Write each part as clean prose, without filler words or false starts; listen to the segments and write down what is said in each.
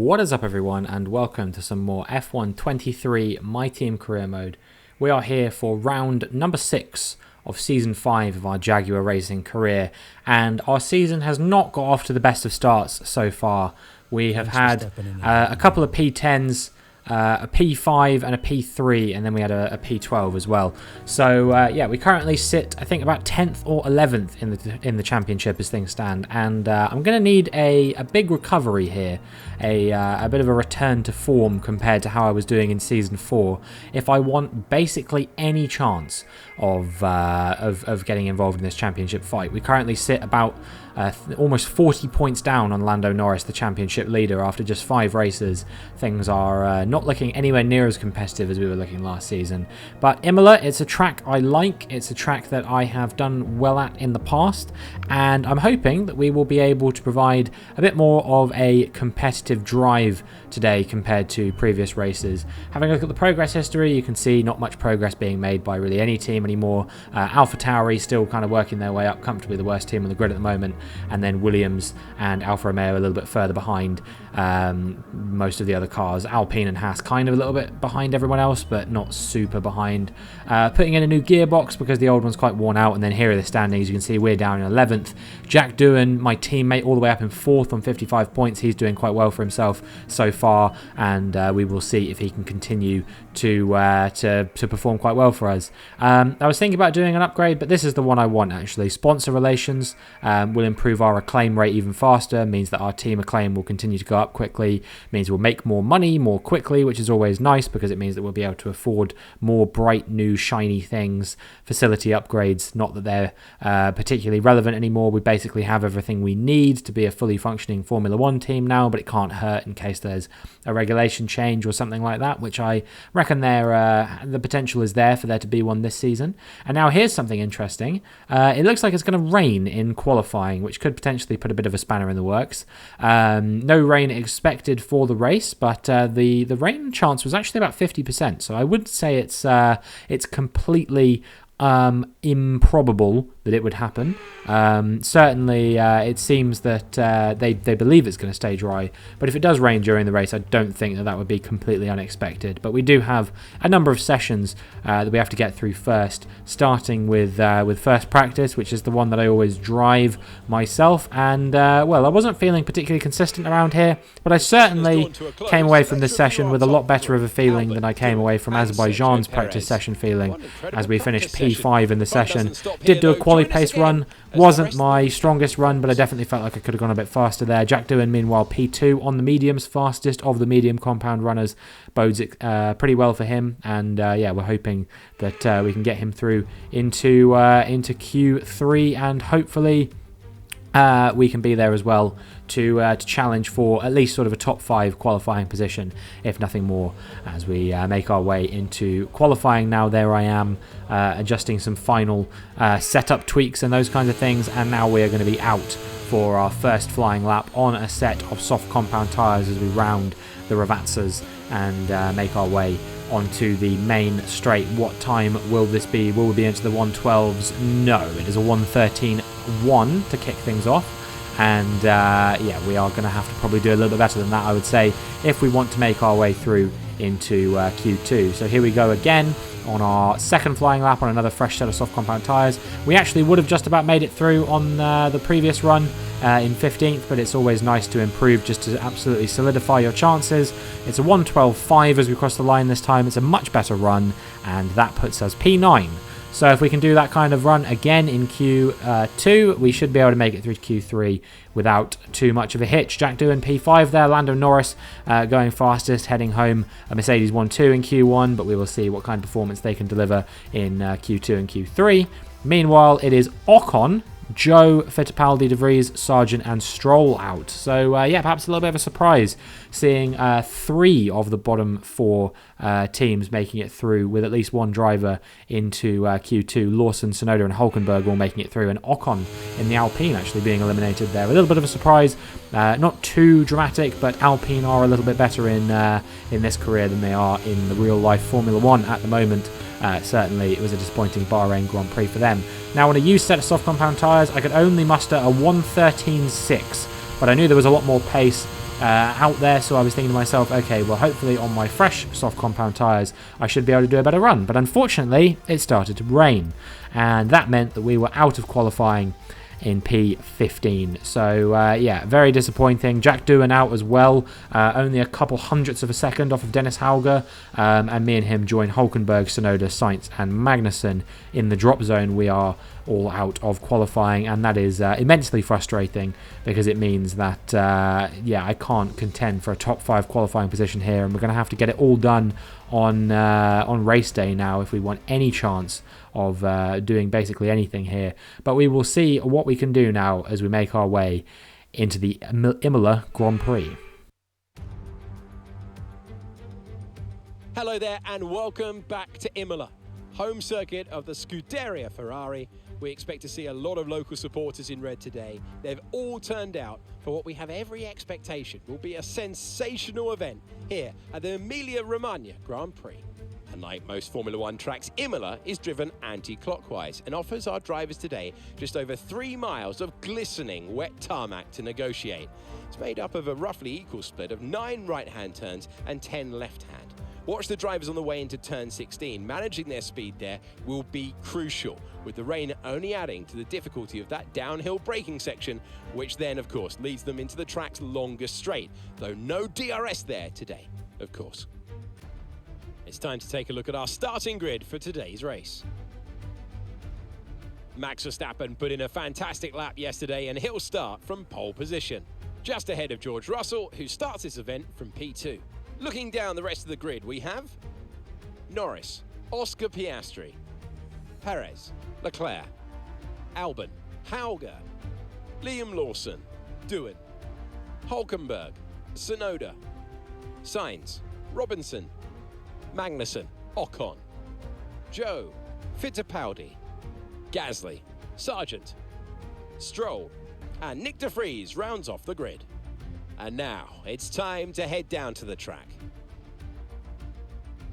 What is up everyone, and welcome to some more F1 23 My Team Career Mode. We are here for round number 6 of season 5 of our Jaguar racing career, and our season has not got off to the best of starts so far. We have had a couple of P10s, a P5 and a P3, and then we had a P12 as well. So yeah, we currently sit, I think, about 10th or 11th in the championship as things stand, and I'm going to need a big recovery here, a bit of a return to form compared to how I was doing in season 4 if I want basically any chance of getting involved in this championship fight. We currently sit about almost 40 points down on Lando Norris, the championship leader, after just 5 races. Things are not looking anywhere near as competitive as we were looking last season. But Imola, it's a track I like. It's a track that I have done well at in the past, and I'm hoping that we will be able to provide a bit more of a competitive drive today compared to previous races. Having a look at the progress history, you can see not much progress being made by really any team anymore. AlphaTauri still kind of working their way up, comfortably the worst team on the grid at the moment, and then Williams and Alfa Romeo a little bit further behind most of the other cars. Alpine and Haas kind of a little bit behind everyone else, but not super behind. Putting in a new gearbox because the old one's quite worn out, and then here are the standings. You can see we're down in 11th. Jack Doohan, my teammate, all the way up in 4th on 55 points. He's doing quite well for himself so far, and we will see if he can continue to perform quite well for us. I was thinking about doing an upgrade, but this is the one I want actually. Sponsor relations will improve our acclaim rate even faster, means that our team acclaim will continue to go up quickly, means we'll make more money more quickly, which is always nice because it means that we'll be able to afford more bright new shiny things. Facility upgrades, not that they're particularly relevant anymore. We basically have everything we need to be a fully functioning Formula 1 team now, but it can't hurt in case there's a regulation change or something like that, which I reckon the potential is there for there to be one this season. And now here's something interesting. It looks like it's going to rain in qualifying, which could potentially put a bit of a spanner in the works. No rain expected for the race, but the rain chance was actually about 50%, so I would say it's completely improbable that it would happen. Certainly it seems that they believe it's going to stay dry, but if it does rain during the race, I don't think that would be completely unexpected. But we do have a number of sessions that we have to get through first, starting with first practice, which is the one that I always drive myself. And well, I wasn't feeling particularly consistent around here, but I certainly came away from this session with a lot better of a feeling than I came away from Azerbaijan's practice session feeling, as we finished P5 in the session. Did do a quali pace run, wasn't my strongest run, but I definitely felt like I could have gone a bit faster there. Jack Doohan, meanwhile, P2 on the mediums, fastest of the medium compound runners, bodes pretty well for him, and yeah, we're hoping that we can get him through into Q3, and hopefully we can be there as well to challenge for at least sort of a top 5 qualifying position, if nothing more, as we make our way into qualifying. Now there I am adjusting some final setup tweaks and those kinds of things, and now we are going to be out for our first flying lap on a set of soft compound tyres as we round the Ravazzas and make our way onto the main straight. What time will this be? Will we be into the 112s? No, it is a 113.1 to kick things off. And yeah, we are going to have to probably do a little bit better than that, I would say, if we want to make our way through into Q2. So here we go again on our second flying lap on another fresh set of soft compound tyres. We actually would have just about made it through on the previous run in 15th, but it's always nice to improve just to absolutely solidify your chances. It's a 112.5 as we cross the line this time. It's a much better run, and that puts us P9. So if we can do that kind of run again in Q2, we should be able to make it through to Q3 without too much of a hitch. Jack Doohan P5 there, Lando Norris going fastest, heading home a Mercedes 1-2 in Q1, but we will see what kind of performance they can deliver in Q2 and Q3. Meanwhile, it is Ocon, Joe, Fittipaldi, De Vries, Sargent and Stroll out. So yeah, perhaps a little bit of a surprise seeing 3 of the bottom 4 teams making it through with at least one driver into Q2. Lawson, Tsunoda and Hulkenberg all making it through, and Ocon in the Alpine actually being eliminated there. A little bit of a surprise, not too dramatic, but Alpine are a little bit better in this career than they are in the real life Formula 1 at the moment. Certainly it was a disappointing Bahrain Grand Prix for them. Now on a used set of soft compound tyres, I could only muster a 113.6, but I knew there was a lot more pace out there, so I was thinking to myself, okay, well, hopefully on my fresh soft compound tyres I should be able to do a better run. But unfortunately it started to rain, and that meant that we were out of qualifying in P15. So yeah, very disappointing. Jack Doohan out as well, only a couple hundredths of a second off of Dennis Hauger, and me and him join Hulkenberg, Tsunoda, Sainz and Magnussen in the drop zone. We are all out of qualifying, and that is immensely frustrating, because it means that yeah, I can't contend for a top 5 qualifying position here, and we're going to have to get it all done on race day now if we want any chance of doing basically anything here. But we will see what we can do now as we make our way into the Imola Grand Prix. Hello there and welcome back to Imola, home circuit of the Scuderia Ferrari. We expect to see a lot of local supporters in red today. They've all turned out for what we have every expectation will be a sensational event here at the Emilia-Romagna Grand Prix. Unlike most Formula One tracks, Imola is driven anti-clockwise and offers our drivers today just over 3 miles of glistening wet tarmac to negotiate. It's made up of a roughly equal split of 9 right-hand turns and 10 left-hand. Watch the drivers on the way into turn 16. Managing their speed there will be crucial, with the rain only adding to the difficulty of that downhill braking section, which then, of course, leads them into the track's longest straight, though no DRS there today, of course. It's time to take a look at our starting grid for today's race. Max Verstappen put in a fantastic lap yesterday, and he'll start from pole position, just ahead of George Russell, who starts this event from P2. Looking down the rest of the grid, we have Norris, Oscar Piastri, Perez, Leclerc, Albon, Hauger, Liam Lawson, Doohan, Hulkenberg, Tsunoda, Sainz, Robinson, Magnussen, Ocon, Joe, Fittipaldi, Gasly, Sargent, Stroll, and Nick de Vries rounds off the grid. And now it's time to head down to the track.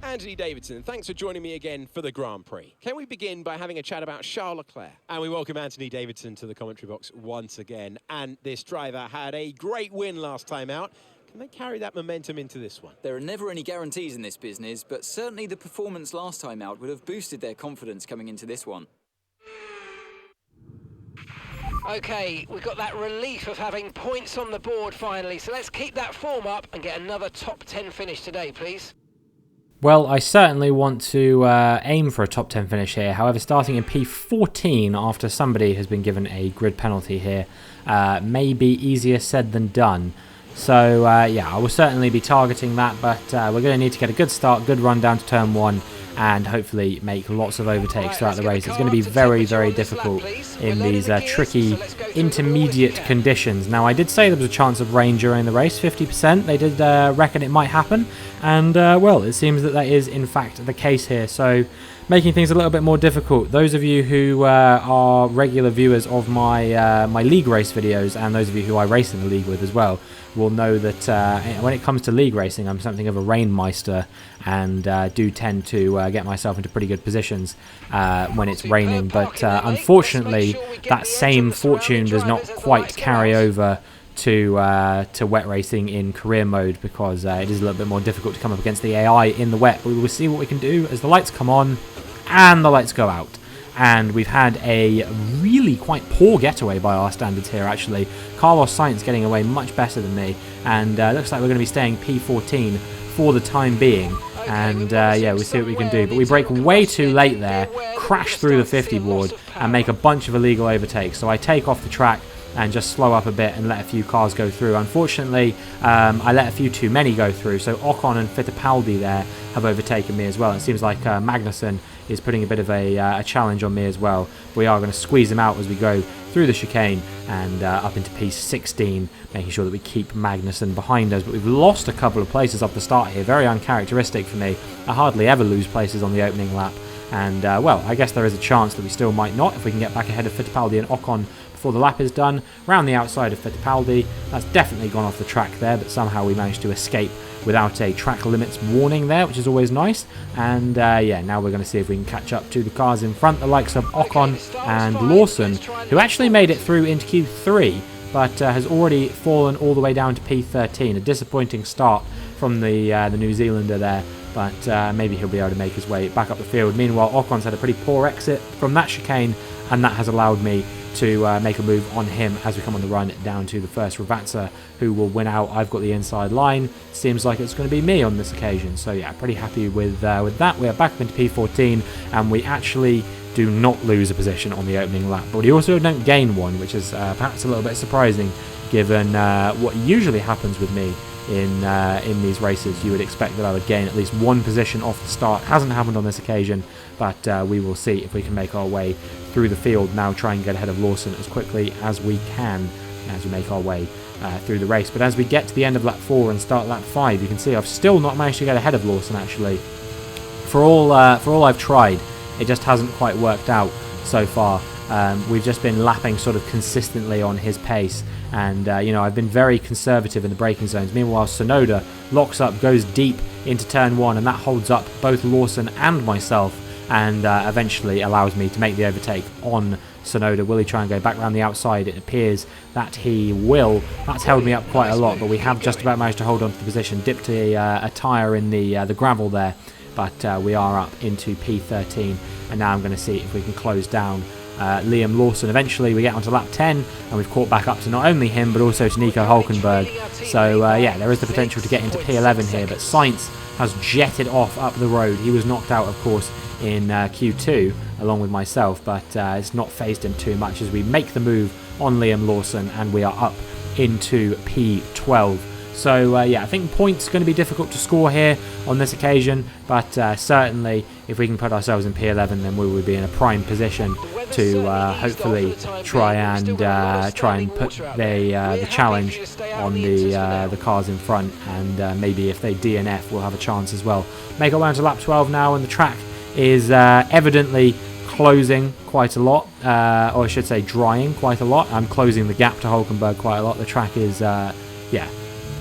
Anthony Davidson, thanks for joining me again for the Grand Prix. Can we begin by having a chat about Charles Leclerc? And we welcome Anthony Davidson to the commentary box once again. And this driver had a great win last time out. Can they carry that momentum into this one? There are never any guarantees in this business, but certainly the performance last time out would have boosted their confidence coming into this one. Okay, we've got that relief of having points on the board finally, so let's keep that form up and get another top 10 finish today, please. Well, I certainly want to aim for a top 10 finish here. However, starting in P14 after somebody has been given a grid penalty here may be easier said than done. So, yeah, I will certainly be targeting that, but we're going to need to get a good start, good run down to turn 1, and hopefully make lots of overtakes throughout the race. It's going to be very, very difficult in these tricky intermediate conditions. Now, I did say there was a chance of rain during the race, 50%. They did reckon it might happen, and well, it seems that is in fact the case here. So, making things a little bit more difficult. Those of you who are regular viewers of my my league race videos, and those of you who I race in the league with as well, will know that when it comes to league racing, I'm something of a rainmeister, and do tend to get myself into pretty good positions when it's raining. But unfortunately, that same fortune does not quite carry over to wet racing in career mode, because it is a little bit more difficult to come up against the AI in the wet. But we will see what we can do as the lights come on and the lights go out. And we've had a really quite poor getaway by our standards here, actually. Carlos Sainz getting away much better than me, and looks like we're going to be staying P14 for the time being. And yeah, we'll see what we can do. But we brake way too late there, crash through the 50 board, and make a bunch of illegal overtakes. So I take off the track and just slow up a bit and let a few cars go through. Unfortunately, I let a few too many go through, so Ocon and Fittipaldi there have overtaken me as well. It seems like Magnussen is putting a bit of a challenge on me as well. We are going to squeeze him out as we go through the chicane and up into P16, making sure that we keep Magnussen behind us. But we've lost a couple of places off the start here, very uncharacteristic for me. I hardly ever lose places on the opening lap, and well, I guess there is a chance that we still might not if we can get back ahead of Fittipaldi and Ocon before the lap is done. Round the outside of Fittipaldi, that's definitely gone off the track there, but somehow we managed to escape without a track limits warning there, which is always nice. And yeah, now we're going to see if we can catch up to the cars in front, the likes of Ocon and Lawson, who actually made it through into Q3 but has already fallen all the way down to P13. A disappointing start from the New Zealander there, but maybe he'll be able to make his way back up the field. Meanwhile, Ocon's had a pretty poor exit from that chicane, and that has allowed me to make a move on him as we come on the run down to the first Ravazza, who will win out. I've got the inside line. Seems like it's going to be me on this occasion. So yeah, pretty happy with that. We are back up into P14, and we actually do not lose a position on the opening lap, but we also don't gain one, which is perhaps a little bit surprising given what usually happens with me in these races. You would expect that I would gain at least one position off the start. Hasn't happened on this occasion, but we will see if we can make our way through the field now, try and get ahead of Lawson as quickly as we can as we make our way through the race. But as we get to the end of lap 4 and start lap 5, you can see I've still not managed to get ahead of Lawson actually. For all I've tried, it just hasn't quite worked out so far. We've just been lapping sort of consistently on his pace, and I've been very conservative in the braking zones. Meanwhile, Sonoda locks up, goes deep into turn 1, and that holds up both Lawson and myself, and eventually allows me to make the overtake on Sonoda. Will he try and go back around the outside? It appears that he will. That's held me up quite a lot, but we have just about managed to hold on to the position. Dipped a tyre in the gravel there, but we are up into P13, and now I'm going to see if we can close down Liam Lawson. Eventually we get onto lap 10, and we've caught back up to not only him but also to Nico Hulkenberg. So yeah, there is the potential to get into P11 here, but Sainz has jetted off up the road. He was knocked out, of course, in Q2 along with myself, but it's not phased him too much as we make the move on Liam Lawson, and we are up into P12. So yeah, I think points going to be difficult to score here on this occasion, but certainly if we can put ourselves in P11, then we will be in a prime position to hopefully try and put the challenge on the cars in front, and maybe if they DNF, we'll have a chance as well. Make our way onto lap 12 now, and the track is evidently closing quite a lot, or I should say drying quite a lot. I'm closing the gap to Hulkenberg quite a lot. The track is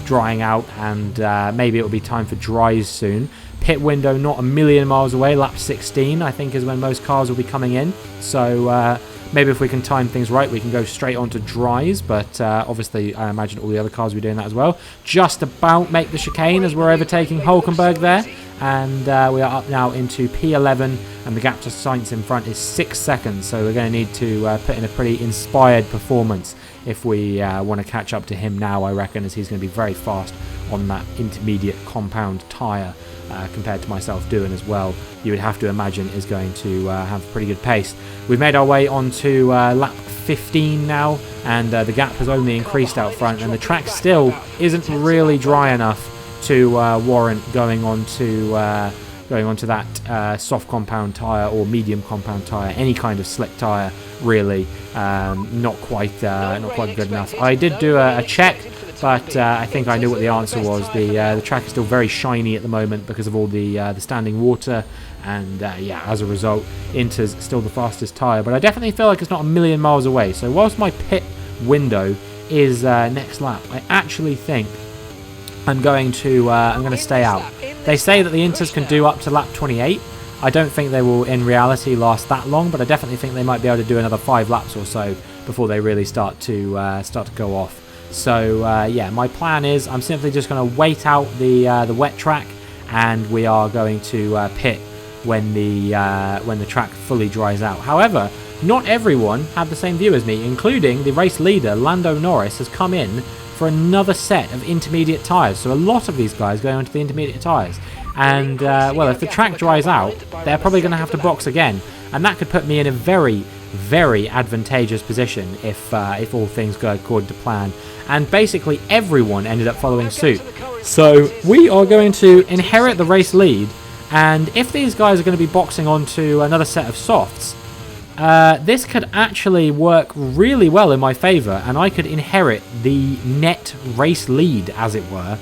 drying out, and maybe it will be time for dries soon. Pit window not a million miles away. Lap 16 I think is when most cars will be coming in, so maybe if we can time things right, we can go straight on to dries, but obviously I imagine all the other cars will be doing that as well. Just about make the chicane as we're overtaking Hulkenberg there, and we are up now into P11, and the gap to Sainz in front is 6 seconds, so we're going to need to put in a pretty inspired performance if we want to catch up to him now, I reckon, as he's going to be very fast on that intermediate compound tyre compared to myself doing as well. You would have to imagine is going to have pretty good pace. We've made our way onto lap 15 now, and the gap has only increased out front, and the track still isn't really dry enough to warrant going onto that soft compound tyre or medium compound tyre, any kind of slick tyre really. Not quite good enough. I did do a check, but I think I knew what the answer was. The track is still very shiny at the moment because of all the standing water, and yeah, as a result, Inter's still the fastest tyre, but I definitely feel like it's not a million miles away. So whilst my pit window is next lap, I actually think I'm going to stay out. They say that the Inters can do up to lap 28. I don't think they will in reality last that long, but I definitely think they might be able to do another 5 laps or so before they really start to go off. So yeah, my plan is I'm simply just going to wait out the wet track, and we are going to pit when the track fully dries out. However, not everyone had the same view as me, including the race leader Lando Norris has come in for another set of intermediate tyres. So a lot of these guys going onto the intermediate tyres. And, well, if the track dries out, they're probably going to have to box again. And that could put me in a very, very advantageous position if all things go according to plan. And basically everyone ended up following suit. So we are going to inherit the race lead. And if these guys are going to be boxing onto another set of softs, this could actually work really well in my favour, and I could inherit the net race lead, as it were.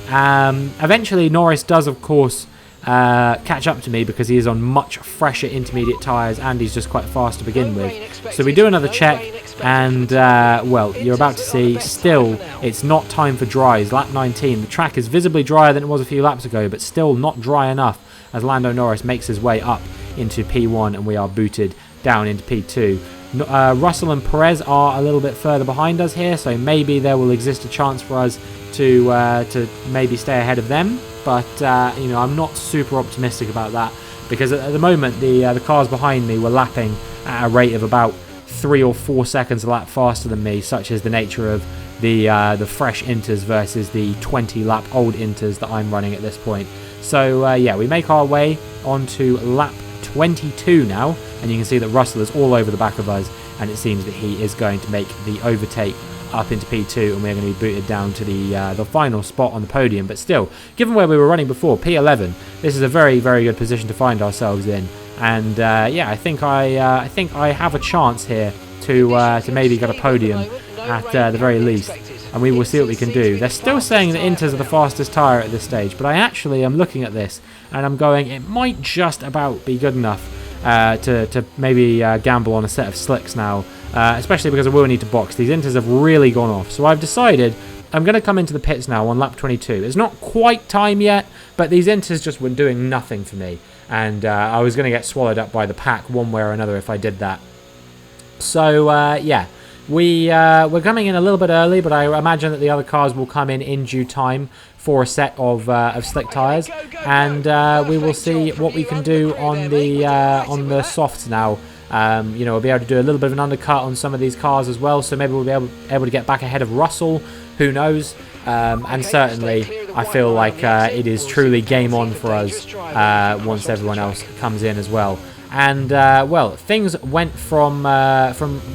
Eventually, Norris does, of course, catch up to me because he is on much fresher intermediate tyres, and he's just quite fast to begin with. So we do another check, and, well, you're about to see, still, it's not time for dries. Lap 19, the track is visibly drier than it was a few laps ago, but still not dry enough as Lando Norris makes his way up into P1, and we are booted down into P2. Russell and Perez are a little bit further behind us here, so maybe there will exist a chance for us to maybe stay ahead of them. But you know, I'm not super optimistic about that, because at the moment the cars behind me were lapping at a rate of about 3 or 4 seconds a lap faster than me, such is the nature of the fresh Inters versus the 20 lap old Inters that I'm running at this point. So yeah, we make our way onto lap 22 now, and you can see that Russell is all over the back of us, and it seems that he is going to make the overtake up into P2, and we're going to be booted down to the final spot on the podium. But still, given where we were running before, P11, this is a very, very good position to find ourselves in. And yeah, I think I have a chance here to maybe get a podium at the very least, and we will see what we can do. They're still saying that Inters are the fastest tyre at this stage, but I actually am looking at this and I'm going, it might just about be good enough to maybe gamble on a set of slicks now, especially because I will need to box. These Inters have really gone off, so I've decided I'm going to come into the pits now on lap 22. It's not quite time yet, but these Inters just were doing nothing for me, and I was going to get swallowed up by the pack one way or another if I did that. So yeah, we're coming in a little bit early, but I imagine that the other cars will come in due time for a set of slick tyres, and we will see what we can do on the softs now. You know, we'll be able to do a little bit of an undercut on some of these cars as well, so maybe we'll be able to get back ahead of Russell. Who knows? And certainly, I feel like it is truly game on for us once everyone else comes in as well. And well, things went from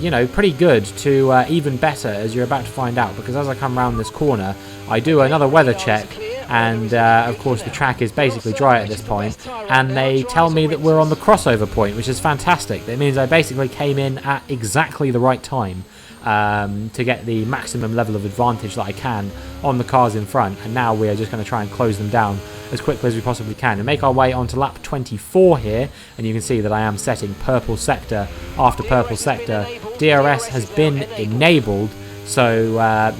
you know, pretty good to even better, as you're about to find out, because as I come around this corner, I do another weather check, and of course the track is basically dry at this point, and they tell me that we're on the crossover point, which is fantastic. That means I basically came in at exactly the right time to get the maximum level of advantage that I can on the cars in front, and now we are just going to try and close them down as quickly as we possibly can and make our way onto lap 24 here. And you can see that I am setting purple sector after purple sector. DRS has been enabled, so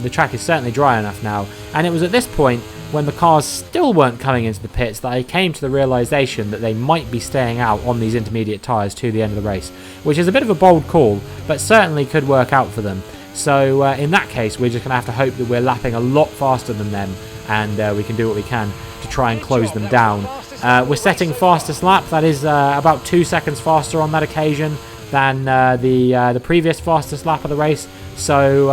the track is certainly dry enough now, and it was at this point when the cars still weren't coming into the pits that I came to the realisation that they might be staying out on these intermediate tyres to the end of the race, which is a bit of a bold call, but certainly could work out for them. So in that case, we're just going to have to hope that we're lapping a lot faster than them, and we can do what we can to try and close them down. We're setting fastest lap. That is about 2 seconds faster on that occasion than the previous fastest lap of the race. So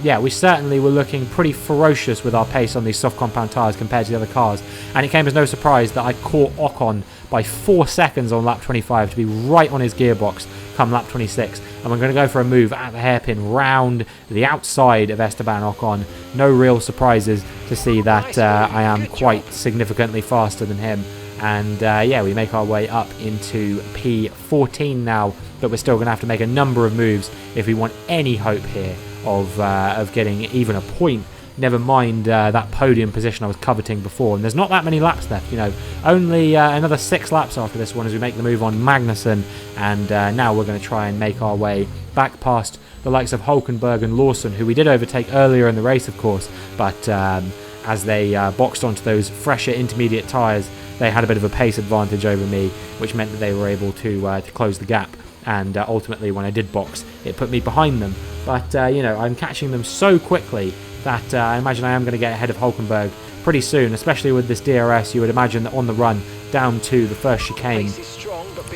yeah, we certainly were looking pretty ferocious with our pace on these soft compound tyres compared to the other cars, and it came as no surprise that I caught Ocon by 4 seconds on lap 25 to be right on his gearbox come lap 26, and we're going to go for a move at the hairpin round the outside of Esteban Ocon. No real surprises to see that I am quite significantly faster than him, and yeah, we make our way up into P14 now, but we're still going to have to make a number of moves if we want any hope here of getting even a point, never mind that podium position I was coveting before. And there's not that many laps left, you know, only another 6 laps after this one as we make the move on Magnussen, and now we're going to try and make our way back past the likes of Hulkenberg and Lawson, who we did overtake earlier in the race, of course, but as they boxed onto those fresher intermediate tyres, they had a bit of a pace advantage over me, which meant that they were able to close the gap. And ultimately, when I did box, it put me behind them. But, you know, I'm catching them so quickly that I imagine I am going to get ahead of Hulkenberg pretty soon, especially with this DRS. You would imagine that on the run down to the first chicane,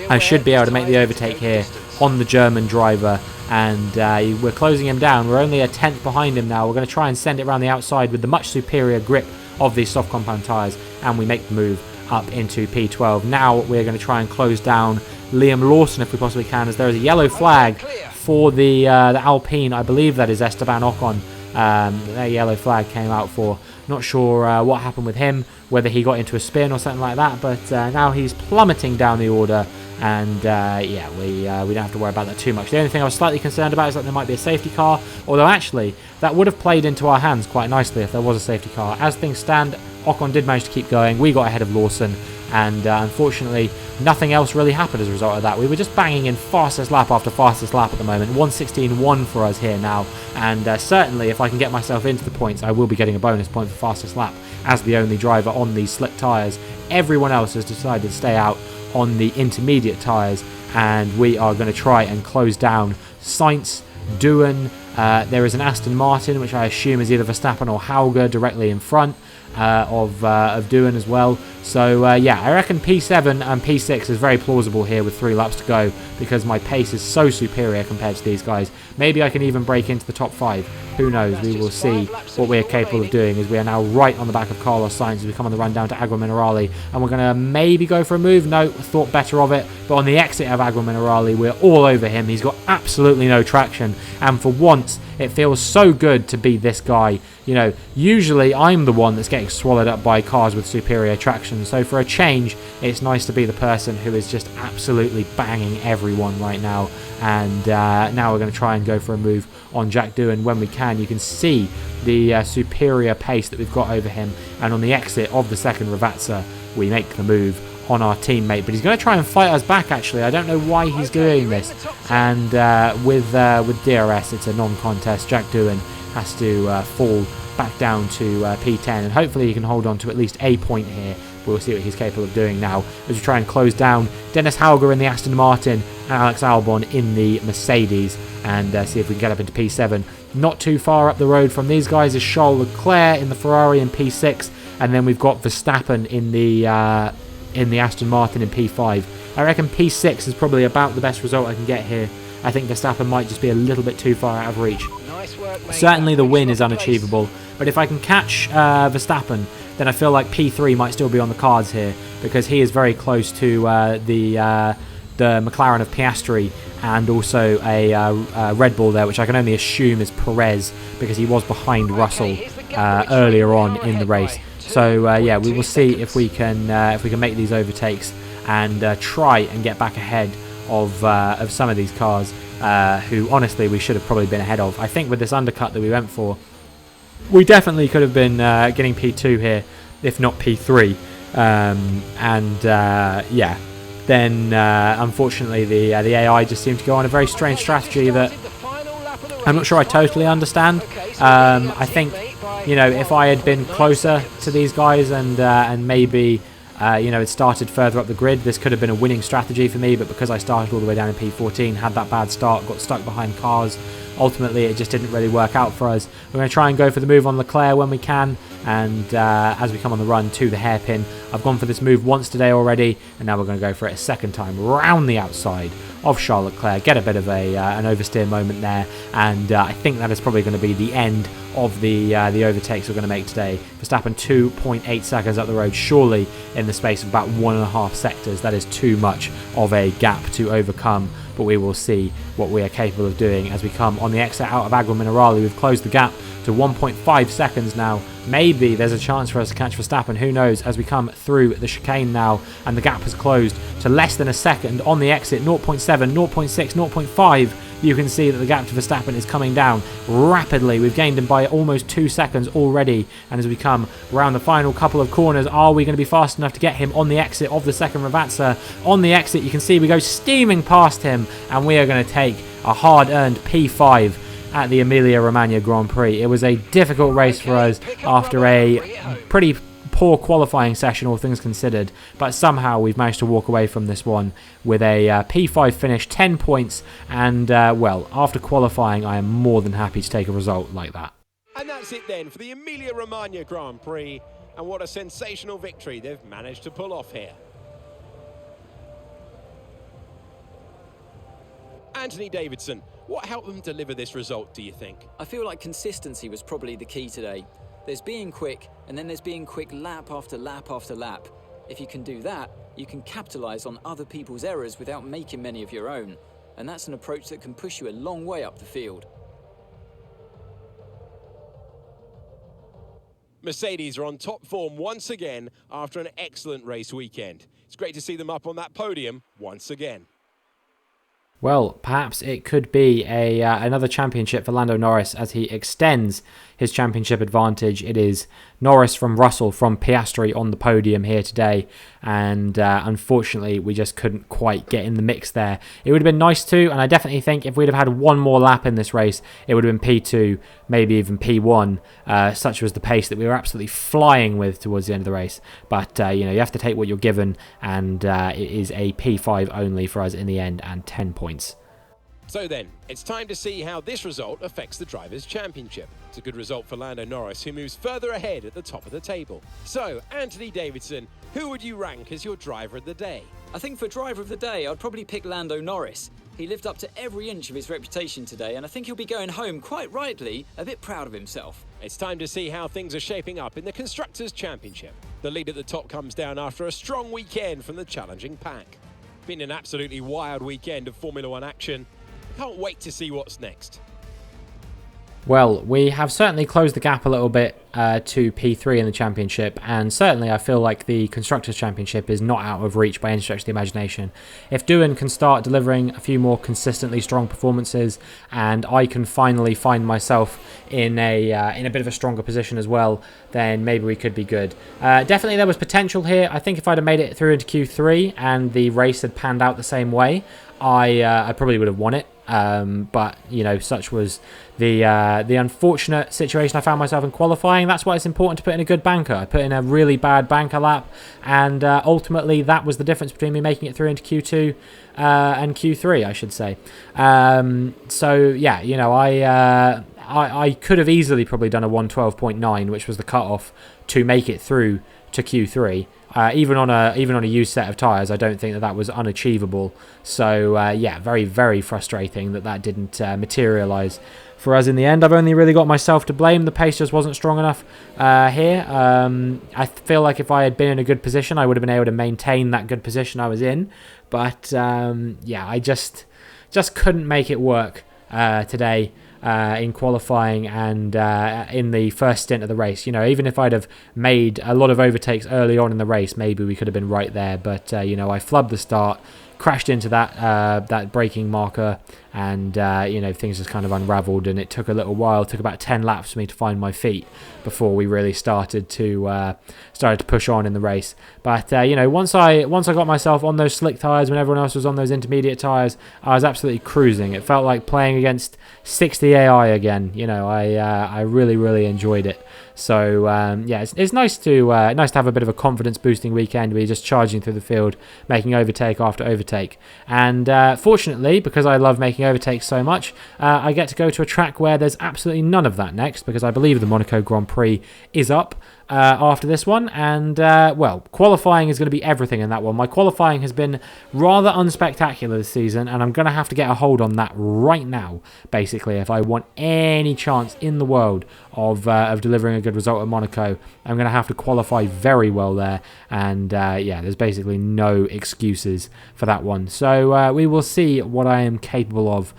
I should be able to make the overtake here on the German driver. And we're closing him down. We're only a tenth behind him now. We're going to try and send it around the outside with the much superior grip of these soft compound tyres, and we make the move up into P12. Now we're going to try and close down Liam Lawson if we possibly can, as there is a yellow flag for the Alpine. I believe that is Esteban Ocon. That yellow flag came out for. Not sure what happened with him, whether he got into a spin or something like that, but now he's plummeting down the order, and yeah, we don't have to worry about that too much. The only thing I was slightly concerned about is that there might be a safety car, although actually that would have played into our hands quite nicely if there was a safety car. As things stand, Ocon did manage to keep going. We got ahead of Lawson, and unfortunately nothing else really happened as a result of that. We were just banging in fastest lap after fastest lap at the moment. 1:16.1 for us here now, and certainly if I can get myself into the points, I will be getting a bonus point for fastest lap as the only driver on these slick tyres. Everyone else has decided to stay out on the intermediate tyres, and we are going to try and close down Sainz, Doohan. There is an Aston Martin, which I assume is either Verstappen or Hauger directly in front of Doohan as well. So yeah, I reckon P7 and P6 is very plausible here with 3 laps to go, because my pace is so superior compared to these guys. Maybe I can even break into the top 5. Who knows? We will see what we are capable of doing, as we are now right on the back of Carlos Sainz as we come on the run down to Agua Minerale, and we're going to maybe go for a move. No, thought better of it, but on the exit of Agua Minerale, we're all over him. He's got absolutely no traction, and for once it feels so good to be this guy. You know, usually I'm the one that's getting swallowed up by cars with superior traction, so for a change, it's nice to be the person who is just absolutely banging everyone right now. And now we're going to try and go for a move on Jack Doohan when we can. You can see the superior pace that we've got over him, and on the exit of the second Ravazza, we make the move on our teammate, but he's going to try and fight us back. Actually, I don't know why he's doing this, and with DRS it's a non-contest. Jack Doohan has to fall back down to P10, and hopefully he can hold on to at least a point here. We'll see what he's capable of doing now as we try and close down Dennis Hauger in the Aston Martin and Alex Albon in the Mercedes, and see if we can get up into P7. Not too far up the road from these guys is Charles Leclerc in the Ferrari in P6, and then we've got Verstappen in the Aston Martin in P5. I reckon P6 is probably about the best result I can get here. I think Verstappen might just be a little bit too far out of reach. Nice work, mate. Certainly the win is unachievable, but if I can catch Verstappen, then I feel like P3 might still be on the cards here, because he is very close to the McLaren of Piastri, and also a Red Bull there, which I can only assume is Perez, because he was behind Russell earlier on in the race. So yeah, we will see if we can make these overtakes and try and get back ahead of some of these cars, who honestly we should have probably been ahead of. I think with this undercut that we went for, we definitely could have been getting P2 here, if not P3. Yeah, then unfortunately the AI just seemed to go on a very strange strategy that I'm not sure I totally understand. I think, you know, if I had been closer to these guys and maybe you know, it started further up the grid, this could have been a winning strategy for me, but because I started all the way down in P14, had that bad start, got stuck behind cars, ultimately it just didn't really work out for us. We're going to try and go for the move on Leclerc when we can, and as we come on the run to the hairpin. I've gone for this move once today already, and now we're going to go for it a second time round the outside of Charles Leclerc, get a bit of an oversteer moment there, and I think that is probably going to be the end of the overtakes we're going to make today. Verstappen 2.8 seconds up the road, surely in the space of about 1.5 sectors. That is too much of a gap to overcome, but we will see what we are capable of doing as we come on the exit out of Agua Minerale. We've closed the gap to 1.5 seconds now. Maybe there's a chance for us to catch Verstappen, who knows, as we come through the chicane now, and the gap has closed to less than a second on the exit. 0.7, 0.6, 0.5. You can see that the gap to Verstappen is coming down rapidly. We've gained him by almost 2 seconds already, and as we come around the final couple of corners, are we going to be fast enough to get him on the exit of the second Ravazza? On the exit, you can see we go steaming past him, and we are going to take a hard-earned P5 at the Emilia-Romagna Grand Prix. It was a difficult race for us after a pretty poor qualifying session, all things considered, but somehow we've managed to walk away from this one with a P5 finish, 10 points, and well, after qualifying I am more than happy to take a result like that. And that's it then for the Emilia-Romagna Grand Prix, and what a sensational victory they've managed to pull off here. Anthony Davidson, what helped them deliver this result, do you think? I feel like consistency was probably the key today. There's being quick, and then there's being quick lap after lap after lap. If you can do that, you can capitalise on other people's errors without making many of your own. And that's an approach that can push you a long way up the field. Mercedes are on top form once again after an excellent race weekend. It's great to see them up on that podium once again. Well, perhaps it could be another championship for Lando Norris as he extends his championship advantage. It is Norris from Russell from Piastri on the podium here today, and unfortunately we just couldn't quite get in the mix there. It would have been nice to, and I definitely think if we'd have had one more lap in this race, it would have been P2, maybe even P1. Such was the pace that we were absolutely flying with towards the end of the race. But you know, you have to take what you're given, and it is a P5 only for us in the end, and 10 points. So then, it's time to see how this result affects the Drivers' Championship. It's a good result for Lando Norris, who moves further ahead at the top of the table. So, Anthony Davidson, who would you rank as your driver of the day? I think for driver of the day, I'd probably pick Lando Norris. He lived up to every inch of his reputation today, and I think he'll be going home, quite rightly, a bit proud of himself. It's time to see how things are shaping up in the Constructors' Championship. The lead at the top comes down after a strong weekend from the challenging pack. Been an absolutely wild weekend of Formula One action. Can't wait to see what's next. Well, we have certainly closed the gap a little bit to P3 in the championship, and certainly I feel like the Constructors' Championship is not out of reach by any stretch of the imagination. If Doohan can start delivering a few more consistently strong performances, and I can finally find myself in a bit of a stronger position as well, then maybe we could be good. Definitely there was potential here. I think if I'd have made it through into Q3 and the race had panned out the same way, I probably would have won it. But you know, such was the unfortunate situation I found myself in qualifying. That's why it's important to put in a good banker. I put in a really bad banker lap, and ultimately that was the difference between me making it through into Q2 and Q3, I should say. So yeah, you know, I could have easily probably done a 112.9, which was the cutoff to make it through to Q3. Even on a used set of tyres, I don't think that was unachievable. So yeah, very, very frustrating that didn't materialise for us in the end. I've only really got myself to blame. The pace just wasn't strong enough here. I feel like if I had been in a good position, I would have been able to maintain that good position I was in. But yeah, I just couldn't make it work today. In qualifying and in the first stint of the race. You know, even if I'd have made a lot of overtakes early on in the race, maybe we could have been right there. But, you know, I flubbed the start, crashed into that braking marker, and, you know, things just kind of unravelled, and it took a little while. It took about 10 laps for me to find my feet before we really started to push on in the race. But, you know, once I got myself on those slick tyres when everyone else was on those intermediate tyres, I was absolutely cruising. It felt like playing against 60 AI again. You know, I really, really enjoyed it. So yeah, it's nice to have a bit of a confidence boosting weekend where you're just charging through the field, making overtake after overtake. And fortunately, because I love making overtakes so much, I get to go to a track where there's absolutely none of that next, because I believe the Monaco Grand Prix is up after this one, and well, qualifying is going to be everything in that one. My qualifying has been rather unspectacular this season, and I'm going to have to get a hold on that right now, basically, if I want any chance in the world of delivering a good result at Monaco. I'm going to have to qualify very well there, and yeah, there's basically no excuses for that one. So we will see what I am capable of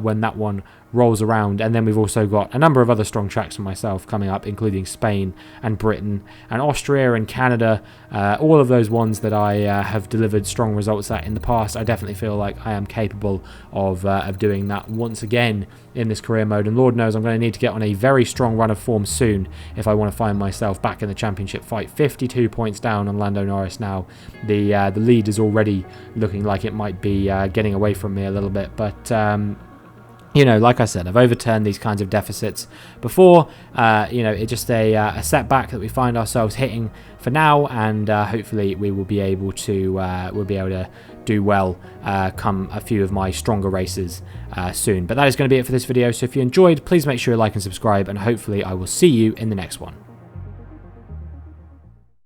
when that one rolls around. And then we've also got a number of other strong tracks for myself coming up, including Spain and Britain and Austria and Canada, all of those ones that I have delivered strong results at in the past. I definitely feel like I am capable of doing that once again in this career mode, and Lord knows I'm going to need to get on a very strong run of form soon if I want to find myself back in the championship fight. 52 points down on Lando Norris now. The lead is already looking like it might be getting away from me a little bit, but you know, like I said, I've overturned these kinds of deficits before. You know, it's just a setback that we find ourselves hitting for now, and hopefully we will be able to do well come a few of my stronger races soon. But that is going to be it for this video. So if you enjoyed, please make sure you like and subscribe, and hopefully I will see you in the next one.